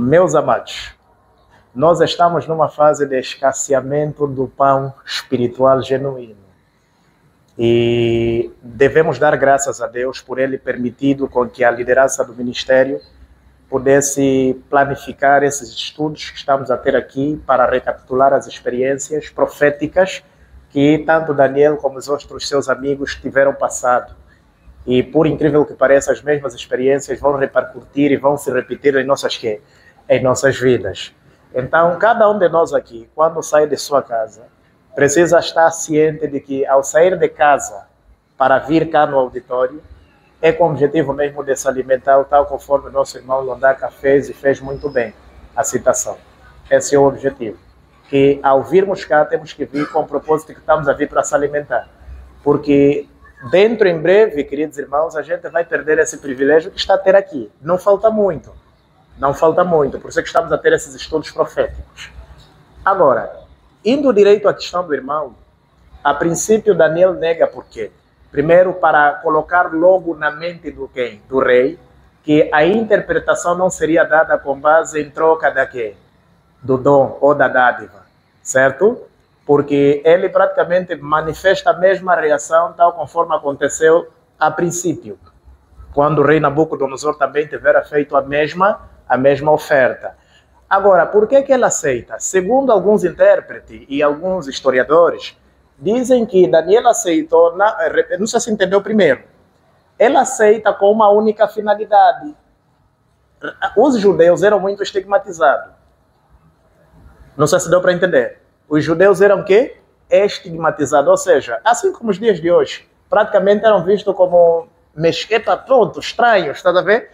Meus amados, nós estamos numa fase de escasseamento do pão espiritual genuíno. E devemos dar graças a Deus por Ele permitido com que a liderança do ministério pudesse planificar esses estudos que estamos a ter aqui para recapitular as experiências proféticas que tanto Daniel como os outros seus amigos tiveram passado. E por incrível que pareça, as mesmas experiências vão repercutir e vão se repetir em nossas vidas. Então, cada um de nós aqui, quando sai de sua casa, precisa estar ciente de que, ao sair de casa para vir cá no auditório, é com o objetivo mesmo de se alimentar, tal conforme nosso irmão Londaka fez e fez muito bem a citação. Esse é o objetivo. Que, ao virmos cá, temos que vir com o propósito que estamos a vir para se alimentar. Porque dentro, em breve, queridos irmãos, a gente vai perder esse privilégio que está a ter aqui. Não falta muito. Não falta muito. Por isso é que estamos a ter esses estudos proféticos. Agora, indo direito à questão do irmão, a princípio Daniel nega por quê? Primeiro, para colocar logo na mente do quem? Do rei, que a interpretação não seria dada com base em troca da quê? Do dom ou da dádiva, certo? Porque ele praticamente manifesta a mesma reação, tal conforme aconteceu a princípio, quando o rei Nabucodonosor também tivera feito a mesma oferta. Agora, por que ele aceita? Segundo alguns intérpretes e alguns historiadores, dizem que Daniel aceitou, não sei se entendeu primeiro, ele aceita com uma única finalidade. Os judeus eram muito estigmatizados. Não sei se deu para entender. Os judeus eram o quê? Estigmatizados, ou seja, assim como os dias de hoje, praticamente eram vistos como mesqueta, pronto, estranhos, está a ver?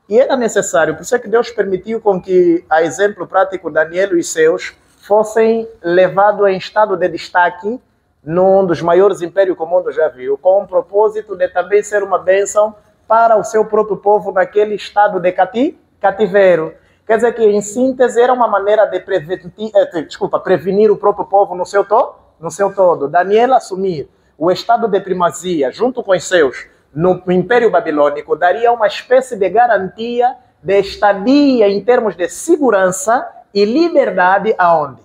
E era necessário, por isso é que Deus permitiu com que, a exemplo prático, Daniel e seus fossem levados em estado de destaque num dos maiores impérios que o mundo já viu, com o propósito de também ser uma bênção para o seu próprio povo naquele estado de cativeiro. Quer dizer que, em síntese, era uma maneira de prevenir o próprio povo no seu todo. Daniel assumir o estado de primazia junto com os seus no Império Babilônico daria uma espécie de garantia de estadia em termos de segurança e liberdade aonde?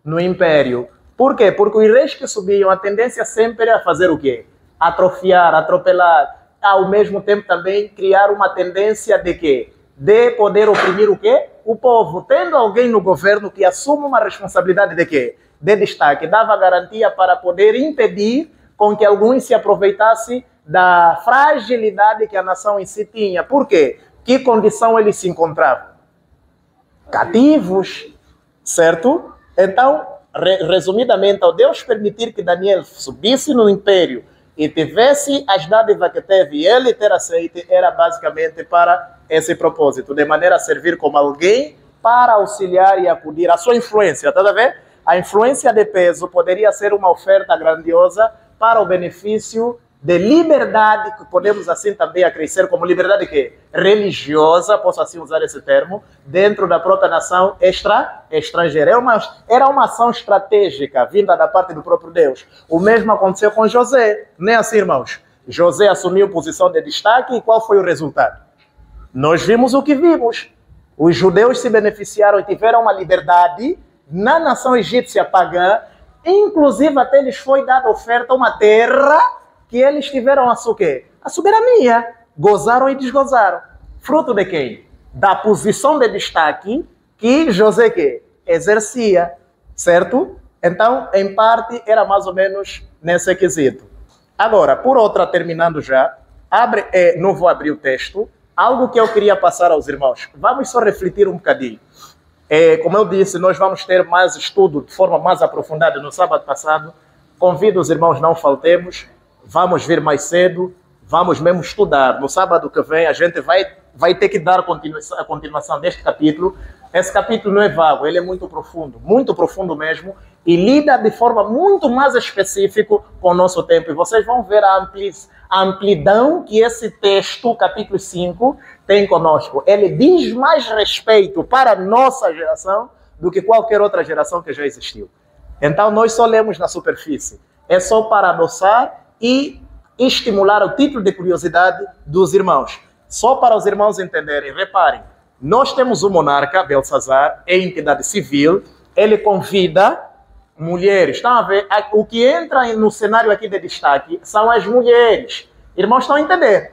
No Império. Por quê? Porque os reis que subiam, a tendência sempre era fazer o quê? Atrofiar, atropelar, ao mesmo tempo também criar uma tendência de quê? De poder oprimir o quê? O povo. Tendo alguém no governo que assume uma responsabilidade de quê? De destaque, dava garantia para poder impedir com que alguns se aproveitassem da fragilidade que a nação em si tinha. Por quê? Que condição eles se encontravam? Cativos, certo? Então, resumidamente, ao Deus permitir que Daniel subisse no império e tivesse as dádivas que teve e ele ter aceito, era basicamente para esse propósito, de maneira a servir como alguém para auxiliar e acudir a sua influência, tá a ver? A influência de peso poderia ser uma oferta grandiosa para o benefício de liberdade, que podemos assim também acrescer como liberdade que religiosa, posso assim usar esse termo, dentro da própria nação estrangeira. Era uma ação estratégica vinda da parte do próprio Deus. O mesmo aconteceu com José, não é assim, irmãos? José assumiu posição de destaque e qual foi o resultado? Nós vimos o que vimos. Os judeus se beneficiaram e tiveram uma liberdade na nação egípcia pagã, inclusive até lhes foi dada oferta uma terra que eles tiveram a soberania, gozaram e desgozaram. Fruto de quem? Da posição de destaque que José exercia, certo? Então, em parte, era mais ou menos nesse quesito. Agora, por outra, terminando já, não vou abrir o texto, algo que eu queria passar aos irmãos. Vamos só refletir um bocadinho. Como eu disse, nós vamos ter mais estudo de forma mais aprofundada no sábado passado. Convido os irmãos, não faltemos. Vamos vir mais cedo, vamos mesmo estudar. No sábado que vem a gente vai ter que dar a continuação deste capítulo. Esse capítulo não é vago, ele é muito profundo mesmo, e lida de forma muito mais específica com o nosso tempo. E vocês vão ver a amplidão que esse texto, capítulo 5, tem conosco. Ele diz mais respeito para a nossa geração do que qualquer outra geração que já existiu. Então nós só lemos na superfície. É só para adoçar e estimular o título de curiosidade dos irmãos. Só para os irmãos entenderem, reparem, Nós temos o monarca, Belsazar, é entidade civil, ele convida mulheres. Estão a ver? O que entra no cenário aqui de destaque são as mulheres. Irmãos, estão a entender?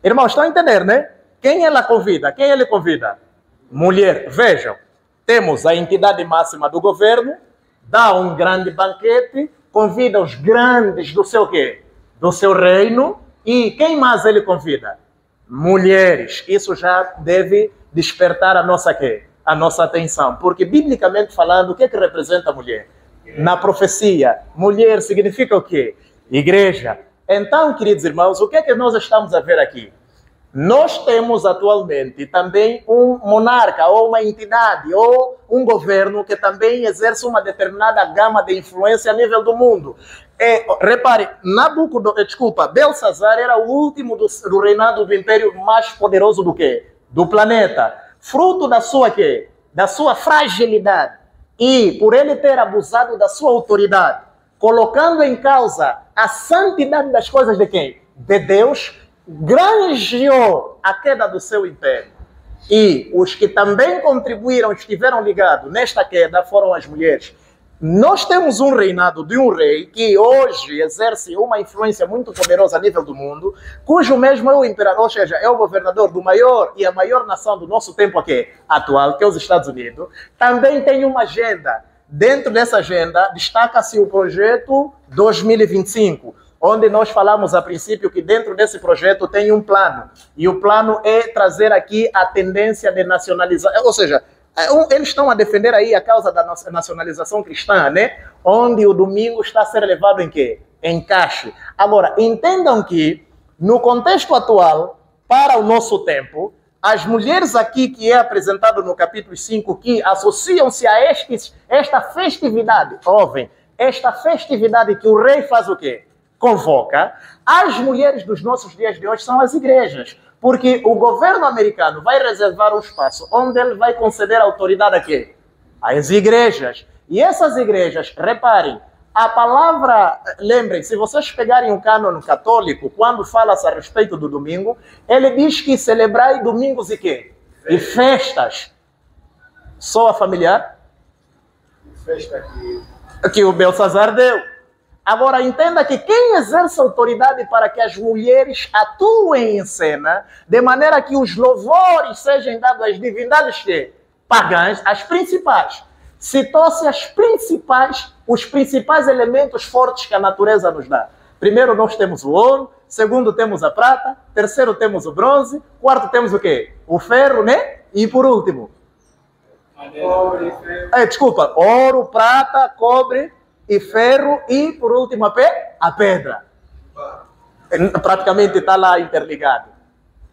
Irmãos, estão a entender, né? Quem ela convida? Quem ele convida? Mulher. Vejam, temos a entidade máxima do governo, dá um grande banquete, convida os grandes do seu quê? Do seu reino. E quem mais ele convida? Mulheres. Isso já deve despertar a nossa quê? A nossa atenção. Porque, biblicamente falando, o que é que representa a mulher? Na profecia, mulher significa o quê? Igreja. Então, queridos irmãos, o que é que nós estamos a ver aqui? Nós temos atualmente também um monarca, ou uma entidade, ou um governo que também exerce uma determinada gama de influência a nível do mundo. Repare, Belsazar era o último do reinado do império mais poderoso do quê? Do planeta. Fruto da sua quê? Da sua fragilidade. E por ele ter abusado da sua autoridade, colocando em causa a santidade das coisas de quem? De Deus, granjeou a queda do seu império. E os que também contribuíram, estiveram ligados nesta queda, foram as mulheres. Nós temos um reinado de um rei que hoje exerce uma influência muito poderosa a nível do mundo, cujo mesmo é o imperador, ou seja, é o governador do maior e a maior nação do nosso tempo aqui, atual, que é os Estados Unidos. Também tem uma agenda. Dentro dessa agenda, destaca-se o projeto 2025, onde nós falamos a princípio que dentro desse projeto tem um plano. E o plano é trazer aqui a tendência de nacionalizar, ou seja, eles estão a defender aí a causa da nacionalização cristã, né? Onde o domingo está a ser levado em quê? Em caixa. Agora, entendam que, no contexto atual, para o nosso tempo, as mulheres aqui que é apresentado no capítulo 5, que associam-se a esta festividade, ouvem, esta festividade que o rei faz o quê? Convoca. As mulheres dos nossos dias de hoje são as igrejas. Porque o governo americano vai reservar um espaço onde ele vai conceder autoridade a quê? Às igrejas. E essas igrejas, reparem, a palavra, lembrem, se vocês pegarem o cânon católico, quando fala-se a respeito do domingo, ele diz que celebrai domingos e quê? E festas. Soa familiar? Festa que o Belsazar deu. Agora, entenda que quem exerce autoridade para que as mulheres atuem em cena, de maneira que os louvores sejam dados às divindades pagãs, as principais, citou-se os principais elementos fortes que a natureza nos dá. Primeiro nós temos o ouro, segundo temos a prata, terceiro temos o bronze, quarto temos o quê? O ferro, né? E por último? Desculpa, ouro, prata, cobre e ferro e, por último, a pedra. Praticamente está lá interligado.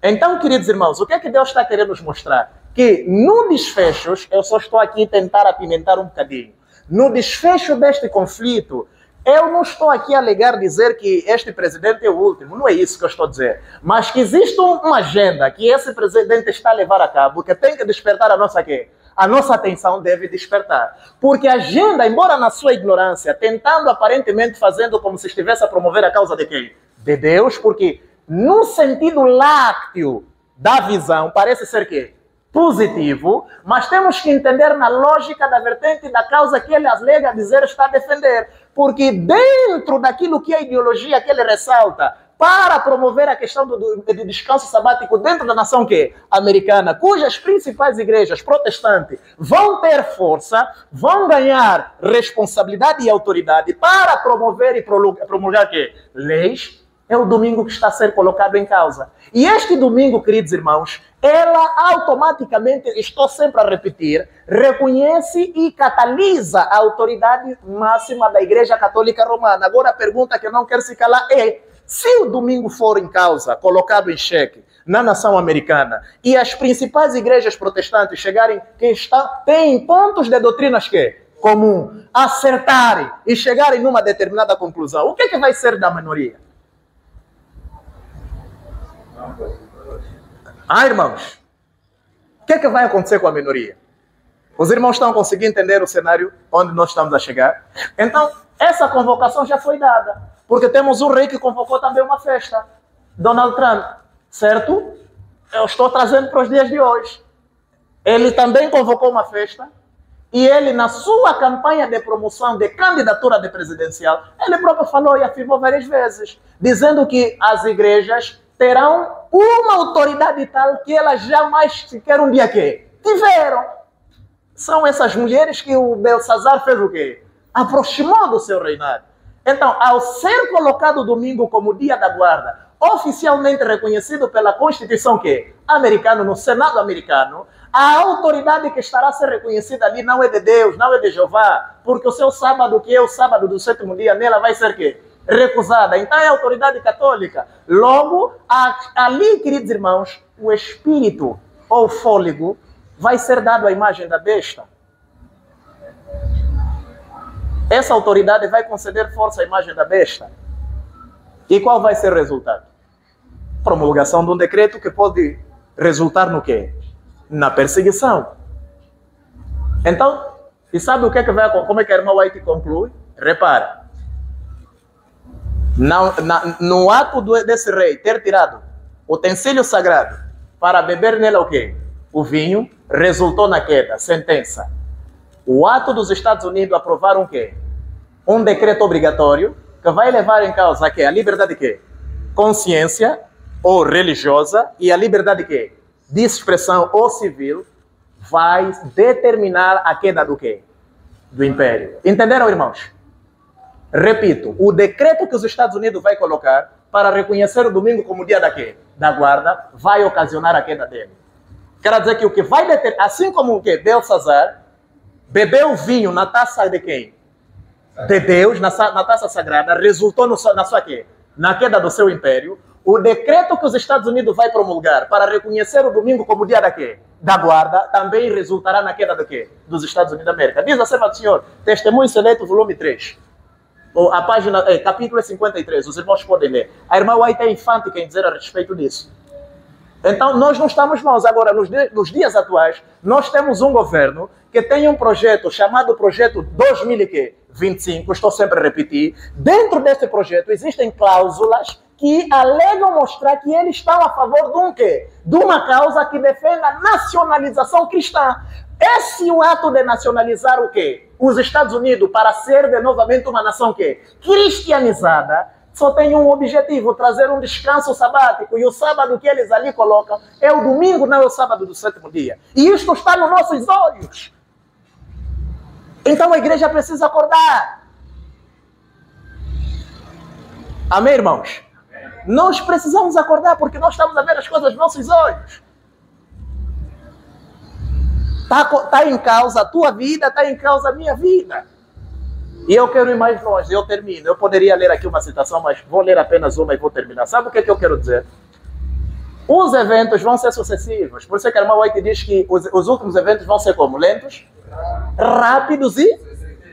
Então, queridos irmãos, o que é que Deus está querendo nos mostrar? Que no desfecho, eu só estou aqui a tentar apimentar um bocadinho, no desfecho deste conflito, eu não estou aqui a alegar dizer que este presidente é o último, não é isso que eu estou a dizer, mas que existe uma agenda que esse presidente está a levar a cabo, que tem que despertar a nossa quê? A nossa atenção deve despertar. Porque a agenda, embora na sua ignorância, tentando aparentemente fazendo como se estivesse a promover a causa de quem? De Deus, porque no sentido lácteo da visão parece ser quê? Positivo, mas temos que entender na lógica da vertente da causa que ele alega dizer está a defender. Porque dentro daquilo que é a ideologia que ele ressalta, para promover a questão do descanso sabático dentro da nação americana, cujas principais igrejas protestantes vão ter força, vão ganhar responsabilidade e autoridade para promover e promulgar leis, é o domingo que está a ser colocado em causa. E este domingo, queridos irmãos, ela automaticamente, estou sempre a repetir, reconhece e catalisa a autoridade máxima da Igreja Católica Romana. Agora a pergunta que eu não quero se calar é: se o domingo for em causa, colocado em xeque na nação americana, e as principais igrejas protestantes chegarem, têm pontos de doutrinas comum, acertarem e chegarem numa determinada conclusão, o que vai ser da minoria? Irmãos, o que vai acontecer com a minoria? Os irmãos estão conseguindo entender o cenário onde nós estamos a chegar? Então, essa convocação já foi dada. Porque temos um rei que convocou também uma festa. Donald Trump, certo? Eu estou trazendo para os dias de hoje. Ele também convocou uma festa e ele, na sua campanha de promoção de candidatura de presidencial, ele próprio falou e afirmou várias vezes, dizendo que as igrejas terão uma autoridade tal que elas jamais sequer um dia que tiveram. São essas mulheres que o Belsazar fez o quê? Aproximou do seu reinado. Então, ao ser colocado domingo como dia da guarda, oficialmente reconhecido pela Constituição americana, no Senado americano, a autoridade que estará a ser reconhecida ali não é de Deus, não é de Jeová, porque o seu sábado, que é o sábado do sétimo dia, nela vai ser recusada. Então é a autoridade católica. Logo, ali, queridos irmãos, o espírito ou fôlego vai ser dado à imagem da besta. Essa autoridade vai conceder força à imagem da besta. E qual vai ser o resultado? Promulgação de um decreto que pode resultar no quê? Na perseguição. Então, e sabe o que é que vai acontecer? Como é que a irmã White conclui? Repara. No ato desse rei ter tirado o utensílio sagrado para beber nele o quê? O vinho, resultou na queda, sentença. O ato dos Estados Unidos aprovar o quê? Um decreto obrigatório que vai levar em causa a liberdade de consciência ou religiosa e a liberdade de expressão ou civil, vai determinar a queda do quê? Do império. Entenderam, irmãos? Repito, o decreto que os Estados Unidos vai colocar para reconhecer o domingo como dia da guarda vai ocasionar a queda dele. Quer dizer que o que vai determinar, assim como o que Belsazar bebeu vinho na taça de quem? De Deus, na taça sagrada, resultou na queda do seu império. O decreto que os Estados Unidos vai promulgar para reconhecer o domingo como dia da guarda também resultará na queda dos Estados Unidos da América. Diz a serva do Senhor, Testemunho Seleto, volume 3. A página, capítulo 53, os irmãos podem ler. A irmã White é infante quem dizer a respeito disso. Então, nós não estamos maus. Agora, nos dias atuais, nós temos um governo que tem um projeto chamado Projeto 2025, estou sempre a repetir. Dentro desse projeto existem cláusulas que alegam mostrar que eles estão a favor de um quê? De uma causa que defende a nacionalização cristã. Esse ato de nacionalizar o quê? Os Estados Unidos para ser de novamente uma nação cristianizada, só tem um objetivo, trazer um descanso sabático. E o sábado que eles ali colocam é o domingo, não é o sábado do sétimo dia. E isto está nos nossos olhos. Então a igreja precisa acordar. Amém, irmãos? Nós precisamos acordar porque nós estamos a ver as coisas nos nossos olhos. Está em causa a tua vida, está em causa a minha vida. E eu quero ir mais longe, eu termino. Eu poderia ler aqui uma citação, mas vou ler apenas uma e vou terminar. Sabe o que eu quero dizer? Os eventos vão ser sucessivos. Por isso que a irmã White diz que os últimos eventos vão ser como? Lentos, rápidos e...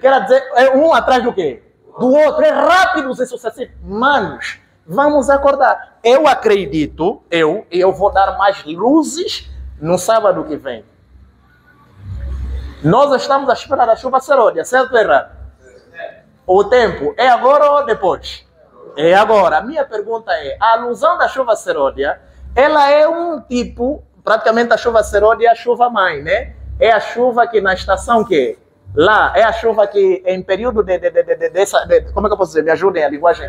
Quer dizer, é um atrás do quê? Do outro. É rápidos e sucessivos. Manos, vamos acordar. Eu acredito, eu vou dar mais luzes no sábado que vem. Nós estamos a esperar a chuva serôdia, certo ou errado? O tempo é agora ou depois? É agora. A minha pergunta é, a alusão da chuva serôdia, ela é um tipo, praticamente a chuva serôdia é a chuva mãe, né? É a chuva que na estação que lá, é a chuva que em período como é que eu posso dizer? Me ajudem a linguagem.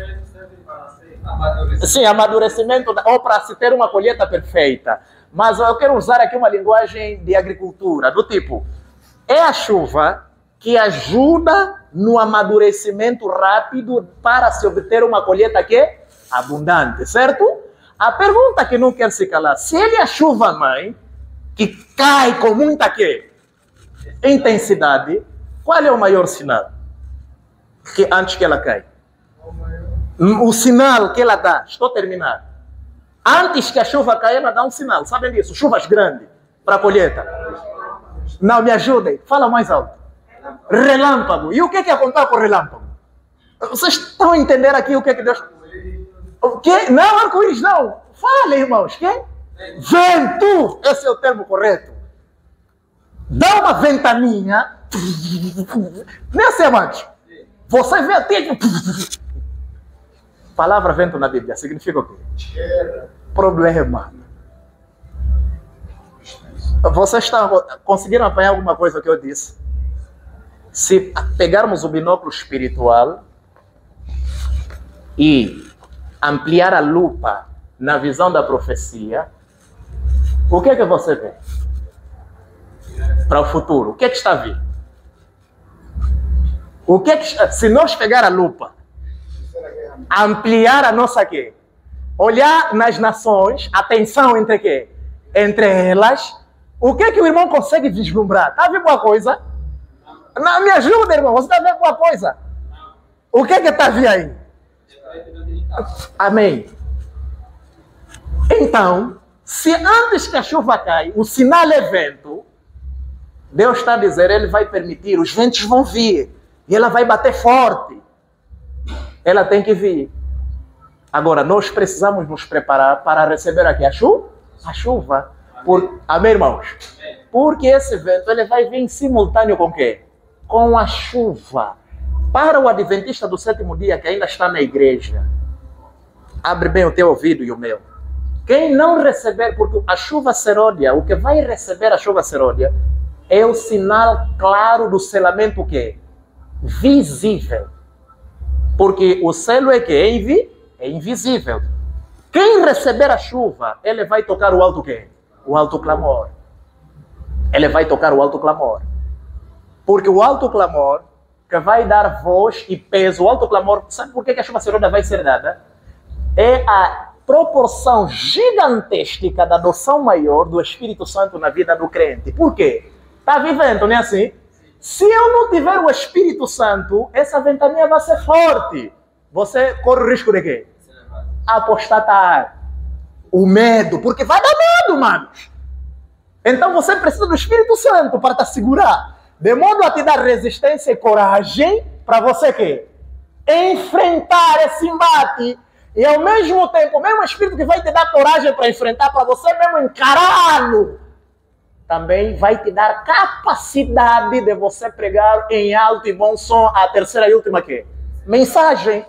Sim, amadurecimento, ou para se ter uma colheita perfeita. Mas eu quero usar aqui uma linguagem de agricultura, do tipo, é a chuva que ajuda no amadurecimento rápido para se obter uma colheita abundante, certo? A pergunta que não quer se calar, se ele é a chuva mãe, que cai com muita intensidade, qual é o maior sinal que antes que ela cai? O sinal que ela dá, estou a terminar. Antes que a chuva caia, ela dá um sinal, sabem disso? Chuvas grandes para a colheita. Não, me ajudem, fala mais alto. Relâmpago. E o que acontece com o relâmpago? Vocês estão a entender aqui o que Deus... O quê? Não, arco-íris não. Fala, irmãos. Que? Vento. Esse é o termo correto. Dá uma ventaninha. Nesse amante. Você vê até... Palavra vento na Bíblia significa o quê? Problema. Vocês conseguiram apanhar alguma coisa que eu disse? Se pegarmos o binóculo espiritual e ampliar a lupa na visão da profecia, o que é que você vê? Para o futuro, o que é que está a vir? O que é que, se nós pegar a lupa, ampliar a nossa quê? Olhar nas nações, a tensão entre quê? Entre elas, o que é que o irmão consegue vislumbrar? Está a ver alguma coisa? Não, me ajuda, irmão, você está a ver alguma coisa? O que é que está a ver aí? Amém. Então, se antes que a chuva cai, o sinal é vento, Deus está a dizer, Ele vai permitir, os ventos vão vir, e ela vai bater forte. Ela tem que vir. Agora, nós precisamos nos preparar para receber aqui a chuva. Amém, irmãos? Porque esse vento, ele vai vir em simultâneo com o quê? Com a chuva. Para o adventista do sétimo dia, que ainda está na igreja, abre bem o teu ouvido e o meu. Quem não receber, porque a chuva serôdia, o que vai receber a chuva serôdia, é o sinal claro do selamento o quê? Visível. Porque o selo é que é invisível. Quem receber a chuva, ele vai tocar o alto quê? O alto clamor. Ele vai tocar o alto clamor. Porque o alto clamor, que vai dar voz e peso, o alto clamor, sabe por que a chuva serôdia vai ser dada? É a proporção gigantesca da adoção maior do Espírito Santo na vida do crente. Por quê? Está vivendo, não é assim? Se eu não tiver o Espírito Santo, essa ventania vai ser forte. Você corre o risco de quê? Apostatar. O medo, porque vai dar medo, manos. Então você precisa do Espírito Santo para te segurar. De modo a te dar resistência e coragem para você quê? Enfrentar esse embate. E ao mesmo tempo, o mesmo Espírito que vai te dar coragem para enfrentar, para você mesmo encará-lo, também vai te dar capacidade de você pregar em alto e bom som a terceira e última quê? Mensagem.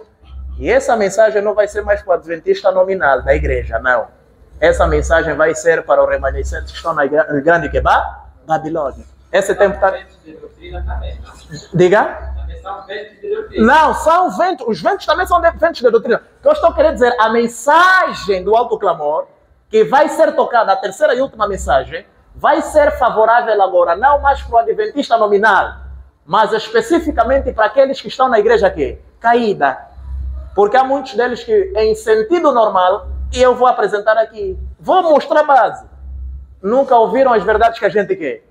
E essa mensagem não vai ser mais para o adventista nominal da igreja, não. Essa mensagem vai ser para os remanescentes que estão na grande Babilônia. Esse tempo está... Diga? Não, são ventos. Os ventos também são ventos de doutrina. O que eu estou querendo dizer, a mensagem do alto clamor, que vai ser tocada, a terceira e última mensagem, vai ser favorável agora, não mais para o adventista nominal, mas especificamente para aqueles que estão na igreja aqui, caída. Porque há muitos deles que, em sentido normal, e eu vou apresentar aqui, vou mostrar a base. Nunca ouviram as verdades que a gente quer?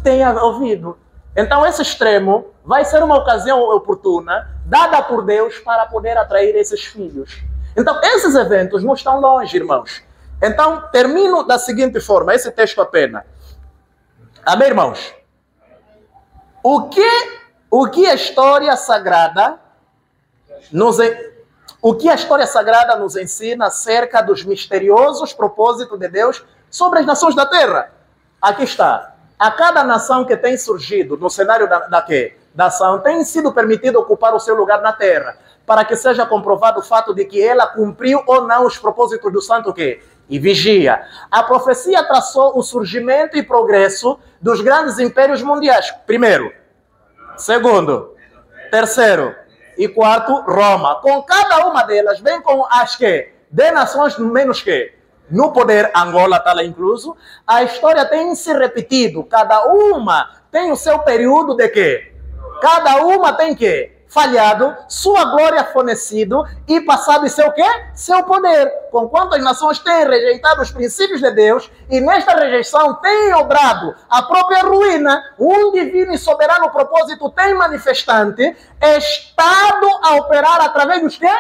Tenha ouvido. Então esse extremo vai ser uma ocasião oportuna, dada por Deus, para poder atrair esses filhos. Então esses eventos não estão longe, irmãos. Então termino da seguinte forma, esse texto apenas. Amém, irmãos? O que a história sagrada nos ensina acerca dos misteriosos propósitos de Deus sobre as nações da terra? Aqui está. A cada nação que tem surgido no cenário da ação, tem sido permitido ocupar o seu lugar na terra, para que seja comprovado o fato de que ela cumpriu ou não os propósitos do santo quê? E vigia. A profecia traçou o surgimento e progresso dos grandes impérios mundiais. Primeiro. Segundo. Terceiro. E quarto, Roma. Com cada uma delas, bem com as que? De nações menos que? No poder, Angola está lá incluso, a história tem se repetido. Cada uma tem o seu período de quê? Cada uma tem que? Falhado, sua glória fornecido e passado em seu quê? Seu poder. Conquanto as nações têm rejeitado os princípios de Deus e nesta rejeição têm obrado a própria ruína, um divino e soberano propósito tem manifestante, estado a operar através dos quê?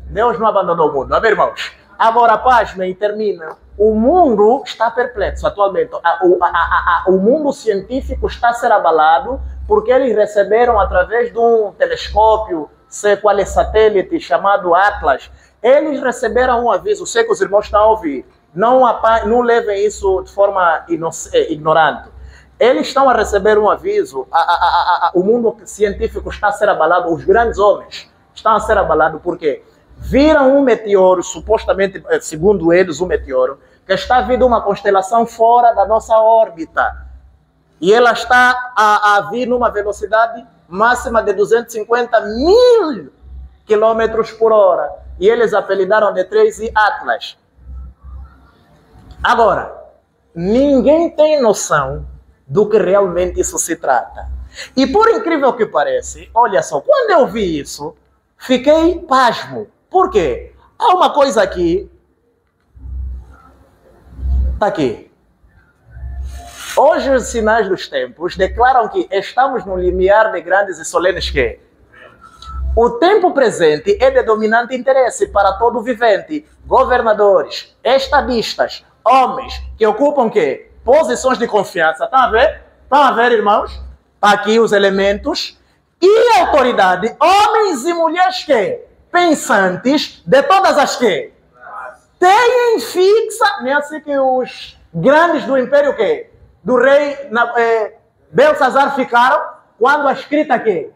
Deus não abandonou o mundo. Amém, irmãos? Agora, pasmem e termina. O mundo está perplexo atualmente. O mundo científico está a ser abalado porque eles receberam através de um telescópio, sei qual é satélite, chamado Atlas. Eles receberam um aviso, sei que os irmãos estão a ouvir. Não levem isso de forma ignorante. Eles estão a receber um aviso. O mundo científico está a ser abalado. Os grandes homens estão a ser abalados porque viram um meteoro, supostamente, segundo eles, um meteoro, que está vindo uma constelação fora da nossa órbita. E ela está a vir numa velocidade máxima de 250 mil quilômetros por hora. E eles apelidaram de Tracy Atlas. Agora, ninguém tem noção do que realmente isso se trata. E por incrível que pareça, olha só, quando eu vi isso, fiquei pasmo. Por quê? Há uma coisa aqui. Está aqui. Hoje os sinais dos tempos declaram que estamos no limiar de grandes e solenes que o tempo presente é de dominante interesse para todo vivente, governadores, estadistas, homens que ocupam que posições de confiança. Estão a ver? Estão a ver, irmãos? Aqui os elementos e autoridade, homens e mulheres que pensantes de todas as que têm fixa, nem assim que os grandes do império que do rei Belsazar ficaram quando a escrita aqui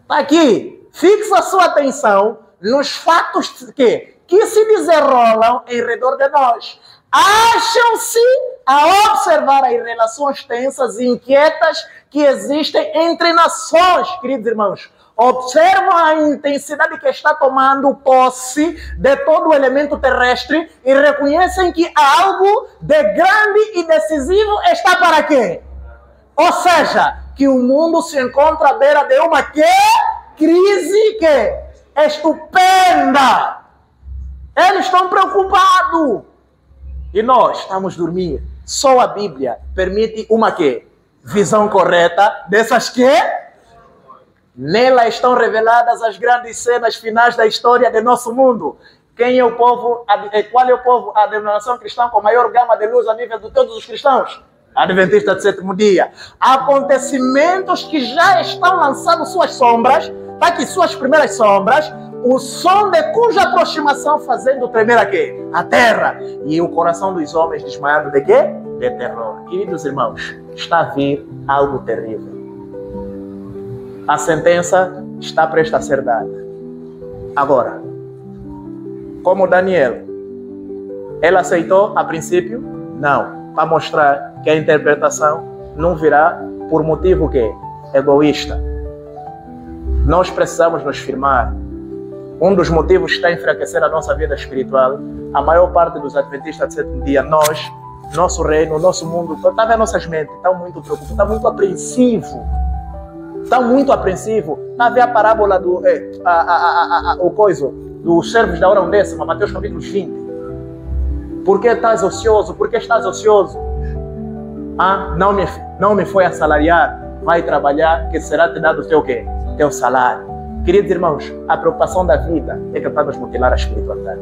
está aqui, fixa a sua atenção nos fatos que se desenrolam em redor de nós. Acham-se a observar as relações tensas e inquietas que existem entre nações, queridos irmãos. Observam a intensidade que está tomando posse de todo o elemento terrestre e reconhecem que algo de grande e decisivo está para quê? Ou seja, que o mundo se encontra à beira de uma crise estupenda. Eles estão preocupados. E nós estamos dormindo. Só a Bíblia permite uma visão correta dessas Nela estão reveladas as grandes cenas finais da história de nosso mundo. Quem é o povo? Qual é o povo? A denominação cristã com maior gama de luz a nível de todos os cristãos? Adventista do sétimo dia. Acontecimentos que já estão lançando suas sombras, tá aqui suas primeiras sombras, o som de cuja aproximação fazendo tremer a terra e o coração dos homens desmaiando de quê? De terror. Queridos irmãos, está a vir algo terrível. A sentença está prestes a ser dada. Agora, como Daniel, ele aceitou a princípio? Não. Para mostrar que a interpretação não virá por motivo egoísta. Nós precisamos nos firmar. Um dos motivos que está a enfraquecer a nossa vida espiritual, a maior parte dos adventistas do sétimo dia, nós, nosso reino, nosso mundo, está vendo nossas mentes, estão muito preocupados, está muito apreensivo. Estão muito apreensivo. Está a ver a parábola dos servos da hora undécima, Mateus capítulo 20. Por que estás ocioso? Por que estás ocioso? Não me foi assalariado. Vai trabalhar, que será te dado o teu salário. Queridos irmãos, a preocupação da vida é capaz de nos mutilar a espiritualidade.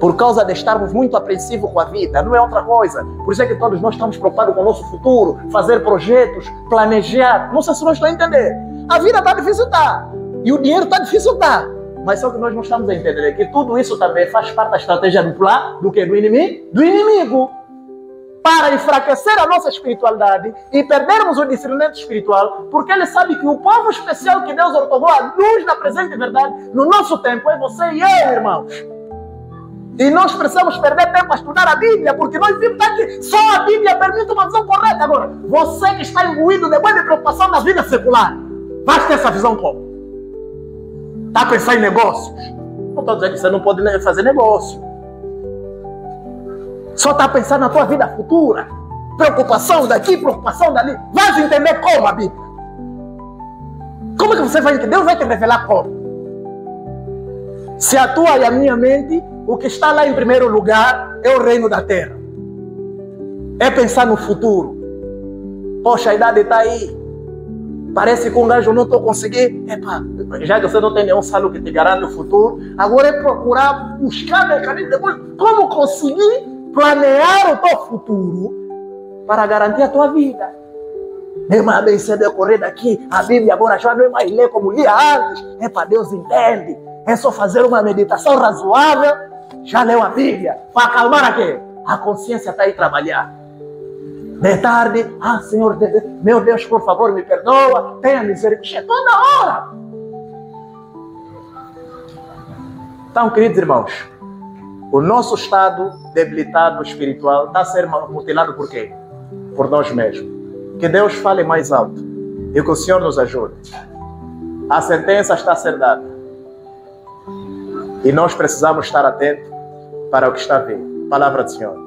Por causa de estarmos muito apreensivos com a vida, não é outra coisa. Por isso é que todos nós estamos preocupados com o nosso futuro, fazer projetos, planejar. Não sei se nós estão a entender. A vida está difícil, está. E o dinheiro está difícil, está. Mas só que nós não estamos a entender que tudo isso também faz parte da estratégia do plano do inimigo? Do inimigo. Para enfraquecer a nossa espiritualidade e perdermos o discernimento espiritual, porque ele sabe que o povo especial que Deus ortonou à luz da presente verdade no nosso tempo é você e eu, irmãos. E nós precisamos perder tempo a estudar a Bíblia, porque nós vimos que só a Bíblia permite uma visão correta. Agora, você que está imbuído de boa preocupação na vida secular, vai ter essa visão como? Está a pensar em negócios? Não estou dizendo que você não pode fazer negócio. Só está a pensar na tua vida futura. Preocupação daqui, preocupação dali. Vai entender como a Bíblia? Como é que você vai entender? Deus vai te revelar como? Se a tua e a minha mente, o que está lá em primeiro lugar é o reino da terra. É pensar no futuro. Poxa, a idade está aí. Parece que um gajo não estou conseguindo. Já que você não tem nenhum salário que te garante o futuro, agora é procurar buscar mecanismos de como conseguir planear o teu futuro para garantir a tua vida. Irmã, bem cedo eu correr daqui, a Bíblia agora já não é mais ler como lia antes. Deus entende. É só fazer uma meditação razoável. Já leu a Bíblia. Para acalmar a consciência está aí trabalhar. De tarde, Senhor, meu Deus, por favor, me perdoa. Tenha misericórdia. Toda hora. Então, queridos irmãos, o nosso estado debilitado espiritual está a ser mutilado por quê? Por nós mesmos. Que Deus fale mais alto e que o Senhor nos ajude. A sentença está a ser dada e nós precisamos estar atentos para o que está a vir. Palavra do Senhor.